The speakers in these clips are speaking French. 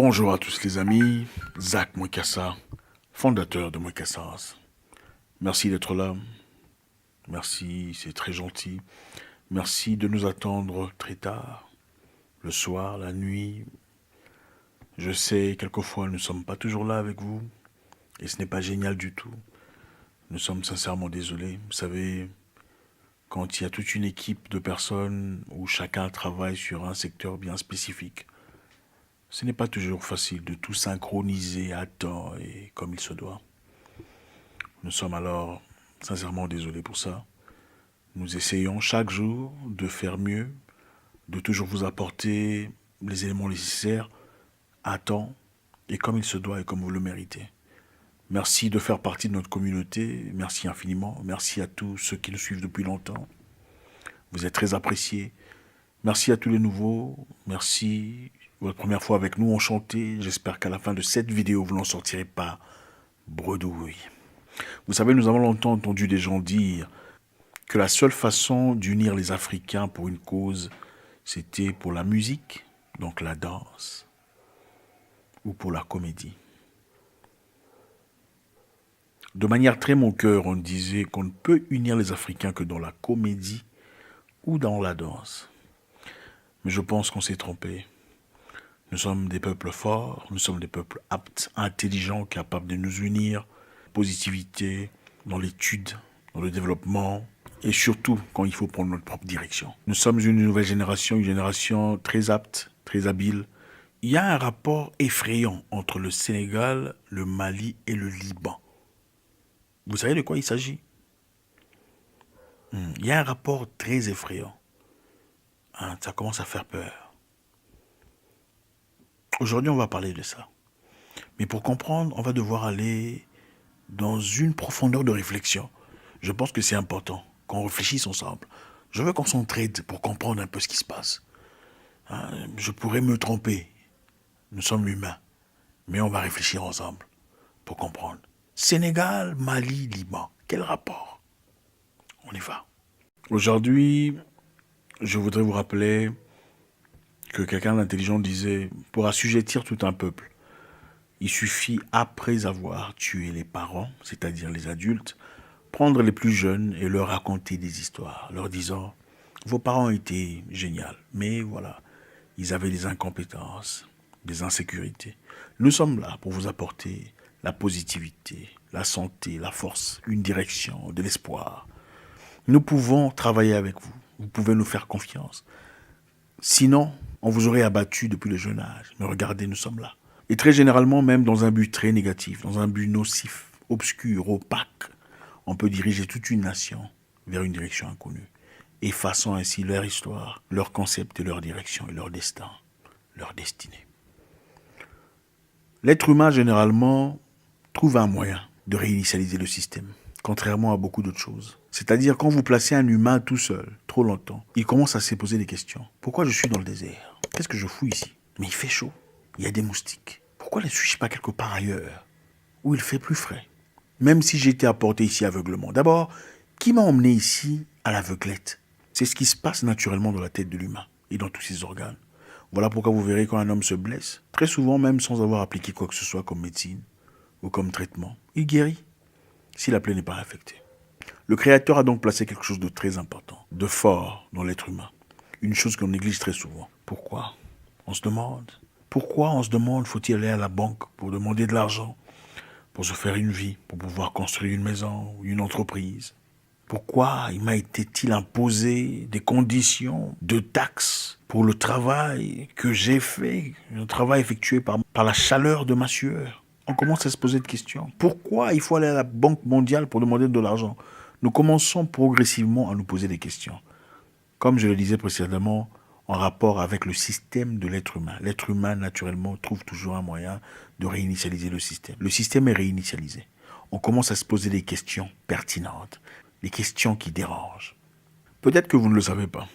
Bonjour à tous les amis, Zach Mwekassa, fondateur de Mwekassas. Merci d'être là, merci, c'est très gentil. Merci de nous attendre très tard, le soir, la nuit. Je sais, quelquefois, nous ne sommes pas toujours là avec vous, et ce n'est pas génial du tout. Nous sommes sincèrement désolés. Vous savez, quand il y a toute une équipe de personnes où chacun travaille sur un secteur bien spécifique, ce n'est pas toujours facile de tout synchroniser à temps et comme il se doit. Nous sommes alors sincèrement désolés pour ça. Nous essayons chaque jour de faire mieux, de toujours vous apporter les éléments nécessaires à temps et comme il se doit et comme vous le méritez. Merci de faire partie de notre communauté. Merci infiniment. Merci à tous ceux qui nous suivent depuis longtemps. Vous êtes très appréciés. Merci à tous les nouveaux. Merci. Votre première fois avec nous, enchanté. J'espère qu'à la fin de cette vidéo, vous n'en sortirez pas bredouille. Vous savez, nous avons longtemps entendu des gens dire que la seule façon d'unir les Africains pour une cause, c'était pour la musique, donc la danse, ou pour la comédie. De manière très mon cœur, on disait qu'on ne peut unir les Africains que dans la comédie ou dans la danse. Mais je pense qu'on s'est trompé. Nous sommes des peuples forts, nous sommes des peuples aptes, intelligents, capables de nous unir, positivité, dans l'étude, dans le développement, et surtout quand il faut prendre notre propre direction. Nous sommes une nouvelle génération, une génération très apte, très habile. Il y a un rapport effrayant entre le Sénégal, le Mali et le Liban. Vous savez de quoi il s'agit? Il y a un rapport très effrayant. Ça commence à faire peur. Aujourd'hui, on va parler de ça. Mais pour comprendre, on va devoir aller dans une profondeur de réflexion. Je pense que c'est important qu'on réfléchisse ensemble. Je veux qu'on s'entraide pour comprendre un peu ce qui se passe. Je pourrais me tromper. Nous sommes humains. Mais on va réfléchir ensemble pour comprendre. Sénégal, Mali, Liban. Quel rapport? On y va. Aujourd'hui, je voudrais vous rappeler que quelqu'un d'intelligent disait « Pour assujettir tout un peuple, il suffit, après avoir tué les parents, c'est-à-dire les adultes, prendre les plus jeunes et leur raconter des histoires, leur disant « Vos parents étaient géniaux, mais voilà, ils avaient des incompétences, des insécurités. Nous sommes là pour vous apporter la positivité, la santé, la force, une direction, de l'espoir. Nous pouvons travailler avec vous, vous pouvez nous faire confiance. Sinon, on vous aurait abattu depuis le jeune âge. Mais regardez, nous sommes là. » Et très généralement, même dans un but très négatif, dans un but nocif, obscur, opaque, on peut diriger toute une nation vers une direction inconnue, effaçant ainsi leur histoire, leur concept et leur direction et leur destin, leur destinée. L'être humain, généralement, trouve un moyen de réinitialiser le système, contrairement à beaucoup d'autres choses. C'est-à-dire, quand vous placez un humain tout seul, trop longtemps, il commence à se poser des questions. Pourquoi je suis dans le désert? Qu'est-ce que je fous ici? Mais il fait chaud, il y a des moustiques. Pourquoi ne suis-je pas quelque part ailleurs, où il fait plus frais? Même si j'ai été apporté ici aveuglement. D'abord, qui m'a emmené ici à l'aveuglette? C'est ce qui se passe naturellement dans la tête de l'humain et dans tous ses organes. Voilà pourquoi vous verrez quand un homme se blesse, très souvent même sans avoir appliqué quoi que ce soit comme médecine ou comme traitement, il guérit si la plaie n'est pas infectée. Le Créateur a donc placé quelque chose de très important, de fort dans l'être humain. Une chose qu'on néglige très souvent. Pourquoi? On se demande. Pourquoi on se demande, faut-il aller à la banque pour demander de l'argent, pour se faire une vie, pour pouvoir construire une maison ou une entreprise? Pourquoi il m'a été-il imposé des conditions de taxes pour le travail que j'ai fait, le travail effectué par la chaleur de ma sueur? On commence à se poser des questions. Pourquoi il faut aller à la Banque mondiale pour demander de l'argent? Nous commençons progressivement à nous poser des questions. Comme je le disais précédemment, en rapport avec le système de l'être humain. L'être humain, naturellement, trouve toujours un moyen de réinitialiser le système. Le système est réinitialisé. On commence à se poser des questions pertinentes, des questions qui dérangent. Peut-être que vous ne le savez pas,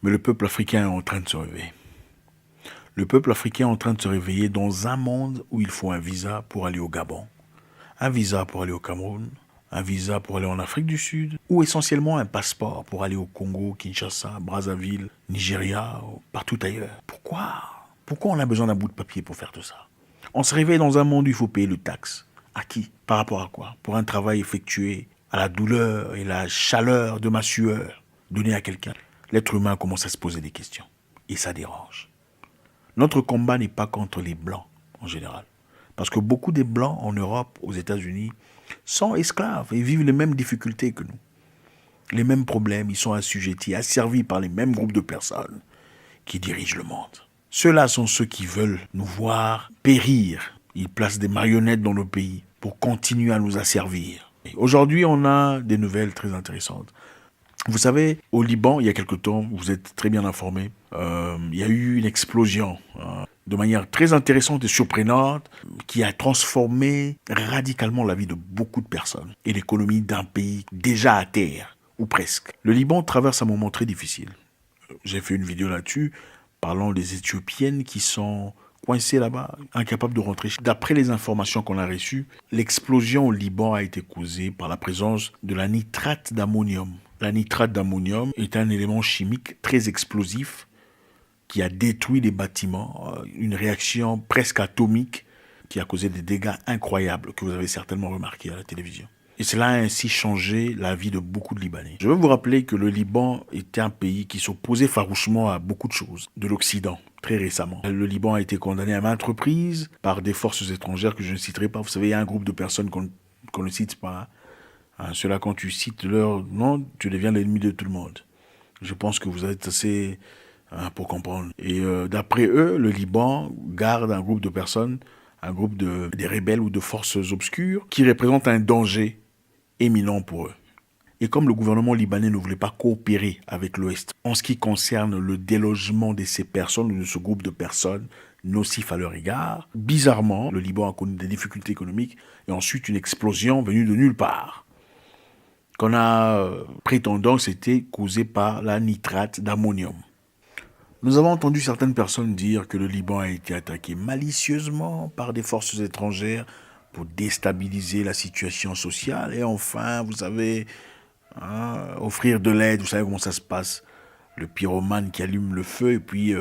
mais le peuple africain est en train de se réveiller. Le peuple africain est en train de se réveiller dans un monde où il faut un visa pour aller au Gabon, un visa pour aller au Cameroun, un visa pour aller en Afrique du Sud, ou essentiellement un passeport pour aller au Congo, Kinshasa, Brazzaville, Nigeria, ou partout ailleurs. Pourquoi? Pourquoi on a besoin d'un bout de papier pour faire tout ça? On se réveille dans un monde où il faut payer le taxe. À qui? Par rapport à quoi? Pour un travail effectué à la douleur et la chaleur de ma sueur donnée à quelqu'un. L'être humain commence à se poser des questions. Et ça dérange. Notre combat n'est pas contre les Blancs, en général. Parce que beaucoup des Blancs en Europe, aux États-Unis, sont esclaves et vivent les mêmes difficultés que nous. Les mêmes problèmes, ils sont assujettis, asservis par les mêmes groupes de personnes qui dirigent le monde. Ceux-là sont ceux qui veulent nous voir périr. Ils placent des marionnettes dans nos pays pour continuer à nous asservir. Aujourd'hui, on a des nouvelles très intéressantes. Vous savez, au Liban, il y a quelque temps, vous êtes très bien informés, il y a eu une explosion de manière très intéressante et surprenante qui a transformé radicalement la vie de beaucoup de personnes et l'économie d'un pays déjà à terre, ou presque. Le Liban traverse un moment très difficile. J'ai fait une vidéo là-dessus parlant des Éthiopiennes qui sont coincées là-bas, incapables de rentrer. D'après les informations qu'on a reçues, l'explosion au Liban a été causée par la présence de la nitrate d'ammonium. La nitrate d'ammonium est un élément chimique très explosif qui a détruit les bâtiments, une réaction presque atomique qui a causé des dégâts incroyables que vous avez certainement remarqué à la télévision. Et cela a ainsi changé la vie de beaucoup de Libanais. Je veux vous rappeler que le Liban était un pays qui s'opposait farouchement à beaucoup de choses de l'Occident, très récemment. Le Liban a été condamné à maintes reprises par des forces étrangères que je ne citerai pas. Vous savez, il y a un groupe de personnes qu'on ne cite pas. Ceux-là, quand tu cites leur nom, tu deviens l'ennemi de tout le monde. Je pense que vous êtes assez pour comprendre. Et d'après eux, le Liban garde un groupe de personnes, un groupe des rebelles ou de forces obscures qui représentent un danger éminent pour eux. Et comme le gouvernement libanais ne voulait pas coopérer avec l'Ouest en ce qui concerne le délogement de ces personnes ou de ce groupe de personnes nocifs à leur égard, bizarrement, le Liban a connu des difficultés économiques et ensuite une explosion venue de nulle part, qu'on a prétendant que c'était causé par la nitrate d'ammonium. Nous avons entendu certaines personnes dire que le Liban a été attaqué malicieusement par des forces étrangères pour déstabiliser la situation sociale et enfin, vous savez, offrir de l'aide, vous savez comment ça se passe. Le pyromane qui allume le feu et puis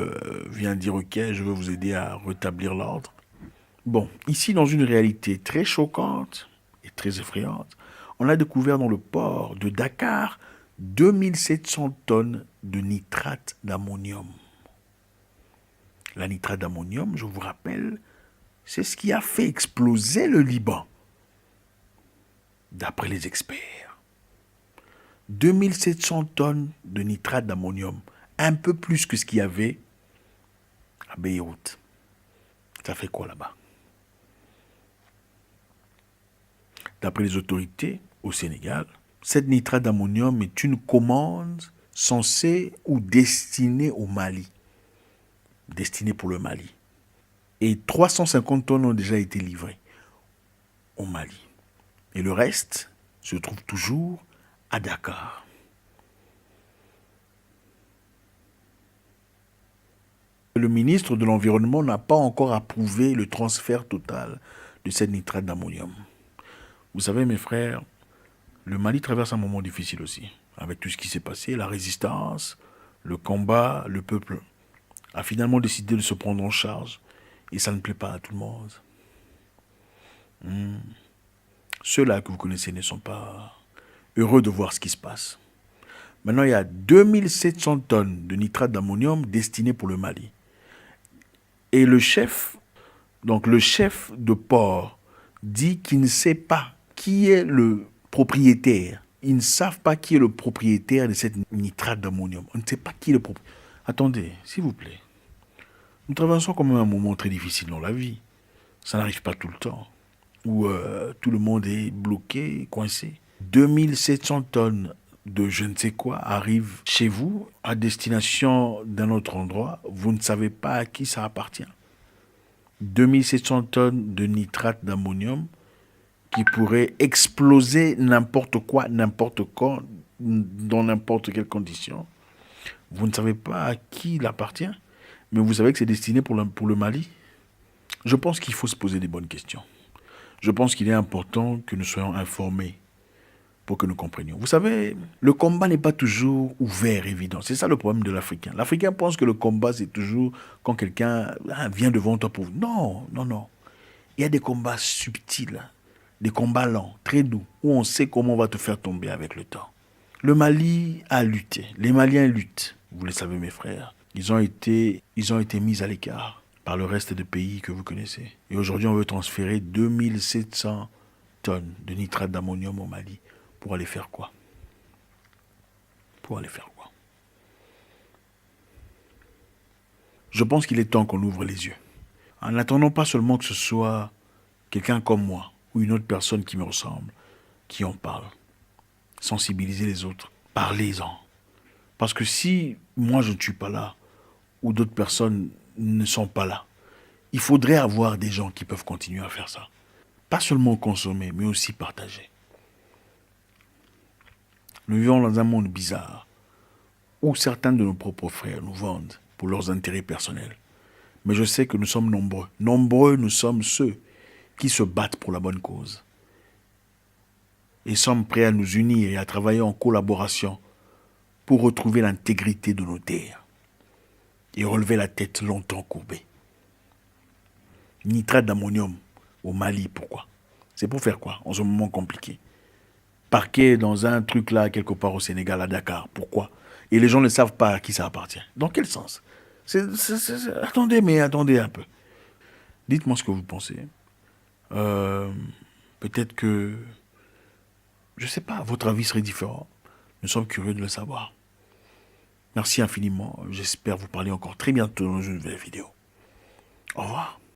vient dire « Ok, je veux vous aider à rétablir l'ordre ». Bon, ici, dans une réalité très choquante et très effrayante, on a découvert dans le port de Dakar 2700 tonnes de nitrate d'ammonium. La nitrate d'ammonium, je vous rappelle, c'est ce qui a fait exploser le Liban, d'après les experts. 2700 tonnes de nitrate d'ammonium, un peu plus que ce qu'il y avait à Beyrouth. Ça fait quoi là-bas? D'après les autorités au Sénégal, cette nitrate d'ammonium est une commande censée ou destinée au Mali. Destinée pour le Mali. Et 350 tonnes ont déjà été livrées au Mali. Et le reste se trouve toujours à Dakar. Le ministre de l'Environnement n'a pas encore approuvé le transfert total de cette nitrate d'ammonium. Vous savez, mes frères, le Mali traverse un moment difficile aussi, avec tout ce qui s'est passé, la résistance, le combat, le peuple a finalement décidé de se prendre en charge, et ça ne plaît pas à tout le monde. Ceux-là que vous connaissez ne sont pas heureux de voir ce qui se passe. Maintenant, il y a 2700 tonnes de nitrate d'ammonium destinées pour le Mali. Et le chef de port dit qu'il ne sait pas qui est le propriétaire. Ils ne savent pas qui est le propriétaire de cette nitrate d'ammonium. On ne sait pas qui est le propriétaire. Attendez, s'il vous plaît. Nous traversons quand même un moment très difficile dans la vie. Ça n'arrive pas tout le temps. Où tout le monde est bloqué, coincé. 2700 tonnes de je ne sais quoi arrivent chez vous, à destination d'un autre endroit. Vous ne savez pas à qui ça appartient. 2700 tonnes de nitrate d'ammonium qui pourrait exploser n'importe quoi, n'importe quand, dans n'importe quelle condition. Vous ne savez pas à qui il appartient, mais vous savez que c'est destiné pour le Mali. Je pense qu'il faut se poser des bonnes questions. Je pense qu'il est important que nous soyons informés pour que nous comprenions. Vous savez, le combat n'est pas toujours ouvert, évident. C'est ça le problème de l'Africain. L'Africain pense que le combat, c'est toujours quand quelqu'un vient devant toi pour... Non, non, non. Il y a des combats subtils, des combats lents, très doux, où on sait comment on va te faire tomber avec le temps. Le Mali a lutté. Les Maliens luttent. Vous le savez, mes frères. Ils ont été mis à l'écart par le reste des pays que vous connaissez. Et aujourd'hui, on veut transférer 2700 tonnes de nitrate d'ammonium au Mali. Pour aller faire quoi? Pour aller faire quoi? Je pense qu'il est temps qu'on ouvre les yeux. En attendant pas seulement que ce soit quelqu'un comme moi ou une autre personne qui me ressemble, qui en parle. Sensibiliser les autres. Parlez-en. Parce que si moi je ne suis pas là, ou d'autres personnes ne sont pas là, il faudrait avoir des gens qui peuvent continuer à faire ça. Pas seulement consommer, mais aussi partager. Nous vivons dans un monde bizarre, où certains de nos propres frères nous vendent pour leurs intérêts personnels. Mais je sais que nous sommes nombreux. Nombreux, nous sommes ceux qui se battent pour la bonne cause. Et sommes prêts à nous unir et à travailler en collaboration pour retrouver l'intégrité de nos terres et relever la tête longtemps courbée. Nitrate d'ammonium au Mali, pourquoi? C'est pour faire quoi en ce moment compliqué? Parqué dans un truc là, quelque part au Sénégal, à Dakar, pourquoi? Et les gens ne savent pas à qui ça appartient. Dans quel sens? Attendez un peu. Dites-moi ce que vous pensez. Peut-être que, je ne sais pas, votre avis serait différent. Nous sommes curieux de le savoir. Merci infiniment. J'espère vous parler encore très bientôt dans une nouvelle vidéo. Au revoir.